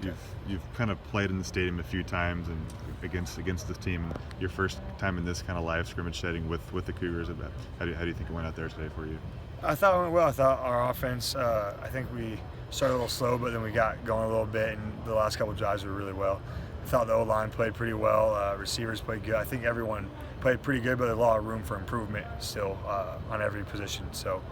you've kind of played in the stadium a few times and against this team. Your first time in this kind of live scrimmage setting with the Cougars. How do you think it went out there today for you? I thought it went well. I thought our offense, I think we started a little slow, but then we got going a little bit, and the last couple of drives were really well. I thought the O-line played pretty well. Receivers played good. I think everyone played pretty good, but there's a lot of room for improvement still on every position. So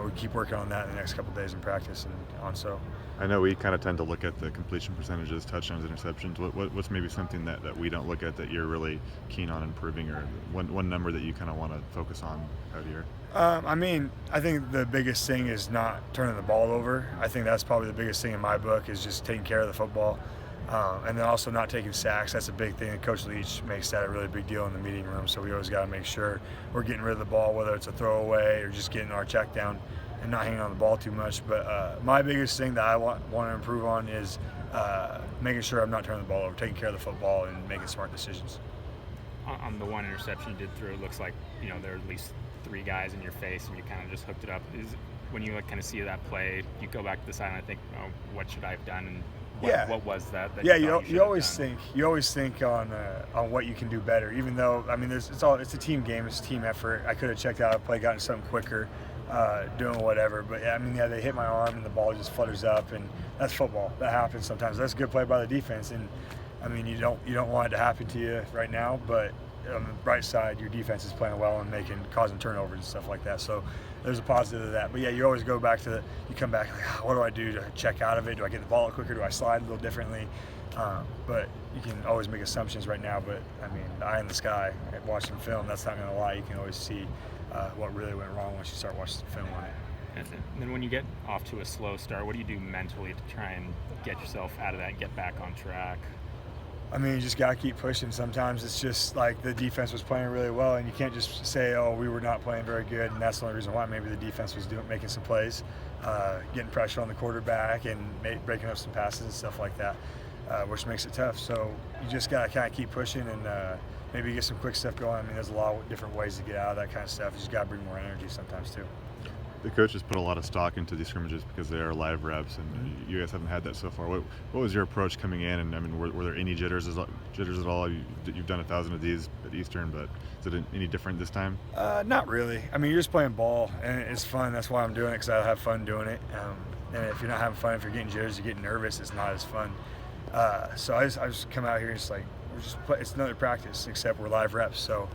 we keep working on that in the next couple of days in practice and on. So I know we kind of tend to look at the completion percentages, touchdowns, interceptions. What's maybe something that we don't look at that you're really keen on improving, or one number that you kind of want to focus on out here? I think the biggest thing is not turning the ball over. I think that's probably the biggest thing in my book, is just taking care of the football. And then also not taking sacks. That's a big thing. And Coach Leach makes that a really big deal in the meeting room. So we always got to make sure we're getting rid of the ball, whether it's a throwaway or just getting our check down and not hanging on the ball too much. But my biggest thing that I want to improve on is making sure I'm not turning the ball over, taking care of the football and making smart decisions. On the one interception you did throw, it looks like there are at least 3 guys in your face, and you kind of just hooked it up. When you kind of see that play, you go back to the side and I think, oh, what should I have done? And what was that you always think on what you can do better. Even though it's a team game, it's a team effort. I could have checked out a play, gotten something quicker, doing whatever. But they hit my arm and the ball just flutters up, and that's football. That happens sometimes. That's a good play by the defense, and you don't want it to happen to you right now. But on the bright side, your defense is playing well and causing turnovers and stuff like that. So there's a positive of that. But you always go back to you come back like, what do I do to check out of it? Do I get the ball out quicker? Do I slide a little differently? But you can always make assumptions right now. But the eye in the sky, watching film, that's not going to lie. You can always see what really went wrong once you start watching the film on it. And then when you get off to a slow start, what do you do mentally to try and get yourself out of that and get back on track? You just got to keep pushing. Sometimes it's just like the defense was playing really well, and you can't just say, oh, we were not playing very good, and that's the only reason why. Maybe the defense was making some plays, getting pressure on the quarterback and breaking up some passes and stuff like that, which makes it tough. So you just got to kind of keep pushing and maybe get some quick stuff going. There's a lot of different ways to get out of that kind of stuff. You just got to bring more energy sometimes too. The coaches put a lot of stock into these scrimmages because they are live reps, and you guys haven't had that so far. What was your approach coming in? And were there any jitters at all? You've done 1,000 of these at Eastern, but is it any different this time? Not really. You're just playing ball, and it's fun. That's why I'm doing it, because I have fun doing it. And if you're not having fun, if you're getting jitters, you're getting nervous, it's not as fun. So I just come out here and it's like it's another practice, except we're live reps. So.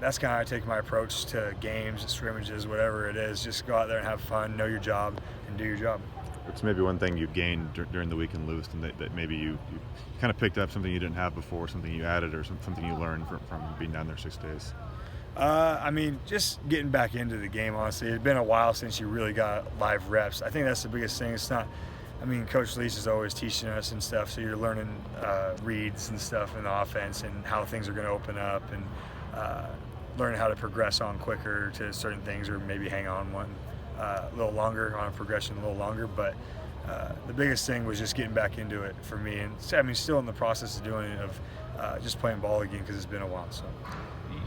That's kind of how I take my approach to games, scrimmages, whatever it is. Just go out there and have fun, know your job, and do your job. It's maybe one thing you gained during the week in Lewiston that maybe you kind of picked up something you didn't have before, something you added, or something you learned from being down there 6 days. Just getting back into the game, honestly. It's been a while since you really got live reps. I think that's the biggest thing. It's not, Coach Leach is always teaching us and stuff, so you're learning reads and stuff in the offense and how things are going to open up, and learning how to progress on quicker to certain things, or maybe hang on one a little longer, on a progression a little longer. But the biggest thing was just getting back into it for me, and still in the process of doing it, of just playing ball again, because it's been a while. So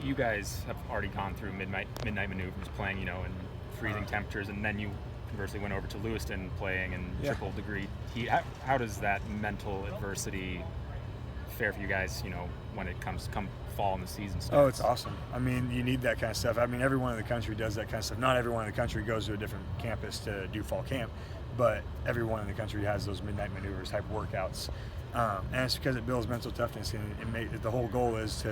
you guys have already gone through midnight maneuvers, playing in freezing temperatures, and then you conversely went over to Lewiston playing in triple degree heat. How does that mental adversity fare for you guys, when it come fall and the season starts? Oh, it's awesome. You need that kind of stuff. Everyone in the country does that kind of stuff. Not everyone in the country goes to a different campus to do fall camp, but everyone in the country has those midnight maneuvers type workouts. And it's because it builds mental toughness, and the whole goal is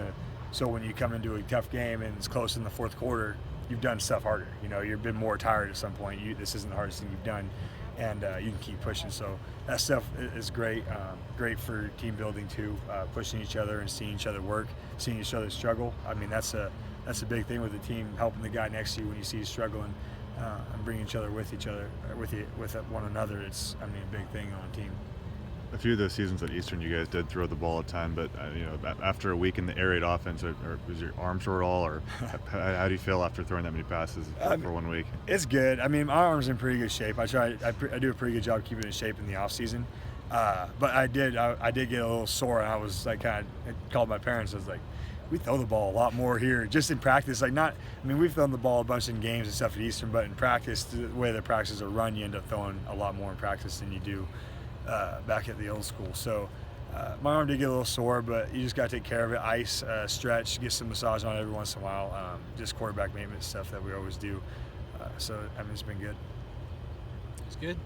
so when you come into a tough game and it's close in the fourth quarter, you've done stuff harder. You've been more tired at some point. This isn't the hardest thing you've done, and you can keep pushing. So that stuff is great. Great for team building too, pushing each other and seeing each other work, seeing each other struggle. That's a big thing with the team, helping the guy next to you when you see you struggling, and bringing each other with one another. It's a big thing on a team. A few of those seasons at Eastern, you guys did throw the ball a ton, but after a week in the air raid offense, or was your arm sore at all, or how do you feel after throwing that many passes for 1 week? It's good. My arm's in pretty good shape. I do a pretty good job keeping it in shape in the off season. But I did get a little sore, and I was like, I called my parents. I was like, we throw the ball a lot more here, just in practice. We've thrown the ball a bunch in games and stuff at Eastern, but in practice, the way the practices are run, you end up throwing a lot more in practice than you do back at the old school. So my arm did get a little sore, but you just got to take care of it. Ice, stretch, get some massage on it every once in a while. Just quarterback maintenance stuff that we always do. So I mean, it's been good. It's good.